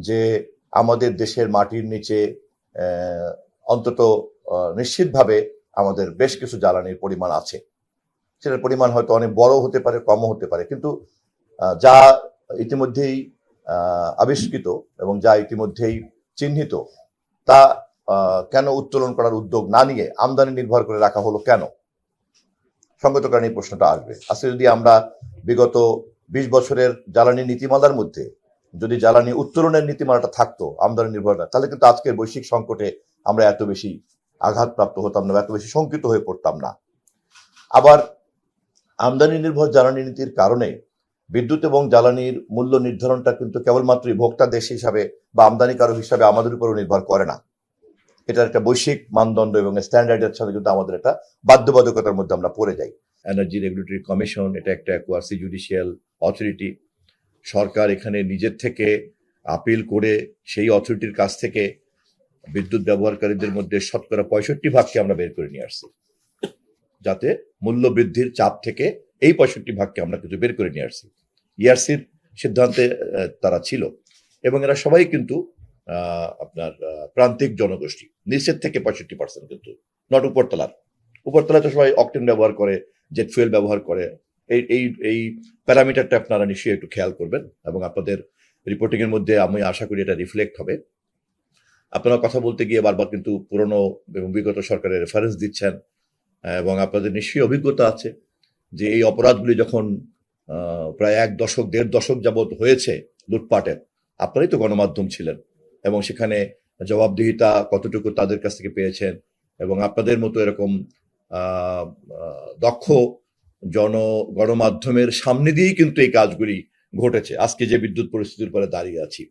যে আমাদের দেশের মাটির নিচে অন্তত নিশ্চিতভাবে আমাদের বেশ কিছু জ্বালানির পরিমাণ আছে। সেটার পরিমাণ হয়তো অনেক বড় হতে পারে, কমও হতে পারে, কিন্তু যা ইতিমধ্যেই আবিষ্কৃত এবং যা ইতিমধ্যেই চিহ্নিত তা কেন উত্তোলন করার উদ্যোগ না নিয়ে আমদানি নির্ভর করে রাখা হলো কেন? সঙ্গত কারণে এই প্রশ্নটা আসবে। আজকে যদি আমরা বিগত 20 বছরের জ্বালানি নীতিমালার মধ্যে যদি জ্বালানি উত্তোলনের নীতিমালাটা থাকতো আমদানি নির্ভরতা, তাহলে কিন্তু আজকের বৈশ্বিক সংকটে আমরা এত বেশি আঘাতপ্রাপ্ত হতাম না, এত বেশি শঙ্কিত হয়ে পড়তাম না। আবার আমদানি নির্ভর জ্বালানি নীতির কারণে বিদ্যুৎ এবং জ্বালানির মূল্য নির্ধারণটা কিন্তু কেবলমাত্রই ভোক্তা দেশ হিসাবে বা আমদানিকারক হিসাবে আমাদের উপরও নির্ভর করে না। এটার একটা বৈশ্বিক মানদণ্ড এবং স্ট্যান্ডার্ডের সাথে কিন্তু আমাদের একটা বাধ্যবাধকতার মধ্যে আমরা পড়ে যাই। এনার্জি রেগুলেটরি কমিশন এটা একটা কোয়াসি জুডিশিয়াল অথরিটি। সরকার এখানে নিজের থেকে আপিল করে সেই অথরিটির কাছ থেকে বিদ্যুৎ ব্যবহারকারীদের মধ্যে শতকরা 65% আমরা বের করে নিয়ে আসছি, যাতে মূল্য বৃদ্ধির চাপ থেকে এই 65% আমরা কিছু বের করে নিয়ে আসছি। ইআরসির সিদ্ধান্তে তারা ছিল, এবং এরা সবাই কিন্তু আপনার প্রান্তিক জনগোষ্ঠী। নিচের থেকে 65% কিন্তু, নট উপরতলার। উপরতলায় তো সবাই অকটেন ব্যবহার করে, জেট ফুয়েল ব্যবহার করে। এই প্যারামিটারটা আপনারা নিশ্চয়ই একটু খেয়াল করবেন, এবং আপনাদের রিপোর্টিং এর মধ্যে আমি আশা করি এটা রিফ্লেক্ট হবে। আপনারা কথা বলতে গিয়ে বারবার কিন্তু পুরনো এবং বিগত সরকারের রেফারেন্স দিচ্ছেন, এবং আপনাদের নিশ্চয়ই অভিজ্ঞতা আছে যে এই অপরাধগুলি যখন প্রায় 1 দশক 1.5 দশক যাবৎ হয়েছে লুটপাটের, আপনারাই তো গণমাধ্যম ছিলেন, এবং সেখানে জবাবদিহিতা কতটুকু তাদের কাছ থেকে পেয়েছেন, এবং আপনাদের মতো এরকম দক্ষ গণমাধ্যমের সামনে দিয়েই কিন্তু এই কাজগুলি ঘটেছে। আজকে যে বিদ্যুৎ পরিস্থিতির উপরে দাঁড়িয়ে আছি,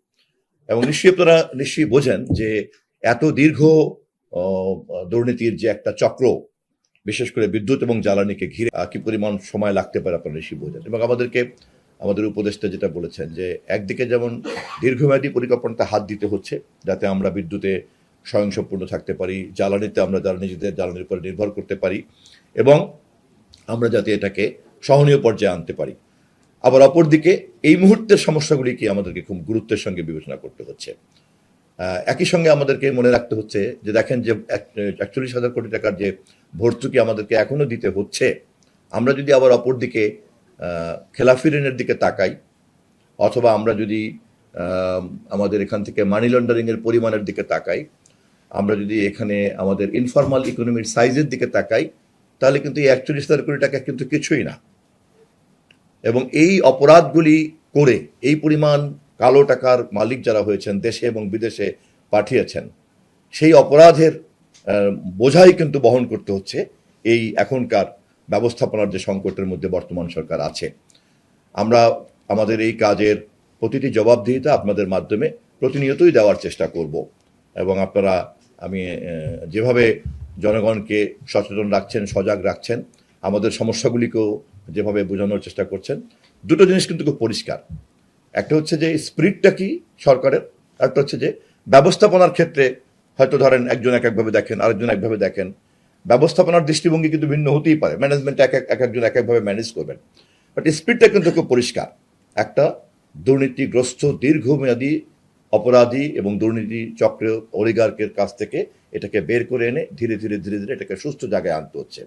এবং নিশ্চয়ই আপনারা নিশ্চয়ই বোঝেন যে এত দীর্ঘ দুর্নীতির যে একটা চক্র, বিশেষ করে বিদ্যুৎ এবং জ্বালানিকে ঘিরে কি পরিমাণ সময় লাগতে পারে আপনারা নিশ্চয়ই বোঝেন। এবং আমাদের উপদেষ্টা যেটা বলেছেন যে একদিকে যেমন দীর্ঘমেয়াদী পরিকল্পনাতে হাত দিতে হচ্ছে, যাতে আমরা বিদ্যুতে স্বয়ংসম্পূর্ণ থাকতে পারি, জ্বালানিতে আমরা নিজেদের জ্বালানির উপর নির্ভর করতে পারি, এবং আমরা যাতে এটাকে সহনীয় পর্যায়ে আনতে পারি। আবার অপরদিকে এই মুহূর্তের সমস্যাগুলিকে আমাদেরকে খুব গুরুত্বের সঙ্গে বিবেচনা করতে হচ্ছে। একই সঙ্গে আমাদেরকে মনে রাখতে হচ্ছে যে দেখেন যে 41,000 কোটি টাকার যে ভর্তুকি আমাদেরকে এখনো দিতে হচ্ছে, আমরা যদি আবার অপরদিকে খেলাফি ঋণের দিকে তাকাই, অথবা আমরা যদি আমাদের এখান থেকে মানি লন্ডারিং এর পরিমাণের দিকে তাকাই, আমরা যদি এখানে আমাদের ইনফর্মাল ইকোনমির সাইজের দিকে তাকাই, তাহলে কিন্তু এই 41,000 কোটি টাকা কিন্তু কিছুই না। এবং এই অপরাধগুলি করে এই পরিমাণ কালো টাকার মালিক যারা হয়েছেন, দেশে এবং বিদেশে পাঠিয়েছেন, সেই অপরাধের বোঝাই কিন্তু বহন করতে হচ্ছে এই এখনকার ব্যবস্থাপনার যে সংকটের মধ্যে বর্তমান সরকার আছে। আমরা আমাদের এই কাজের প্রতিটি জবাবদিহিতা আপনাদের মাধ্যমে প্রতিনিয়তই দেওয়ার চেষ্টা করব, এবং আপনারা আমি যেভাবে জনগণকে সচেতন রাখছেন, সজাগ রাখছেন, আমাদের সমস্যাগুলিকেও যেভাবে বোঝানোর চেষ্টা করছেন, দুটো জিনিস কিন্তু খুব পরিষ্কার। একটা হচ্ছে যে স্পিরিটটা কি সরকারের, একটা হচ্ছে যে ব্যবস্থাপনার ক্ষেত্রে হয়তো ধরেন একজন এক একভাবে দেখেন, আরেকজন একভাবে দেখেন। ব্যবস্থাপনার দৃষ্টিভঙ্গি কিন্তু ভিন্ন হতেই পারে, ম্যানেজমেন্ট একজন এক একভাবে ম্যানেজ করবেন, বাট স্পিরিটটা কিন্তু খুব পরিষ্কার। একটা দুর্নীতিগ্রস্ত দীর্ঘমেয়াদী অপরাধী এবং দুর্নীতি চক্র অলিগার্কের কাছ থেকে এটাকে বের করে এনে ধীরে ধীরে এটাকে সুস্থ জায়গায় আনতে হচ্ছে।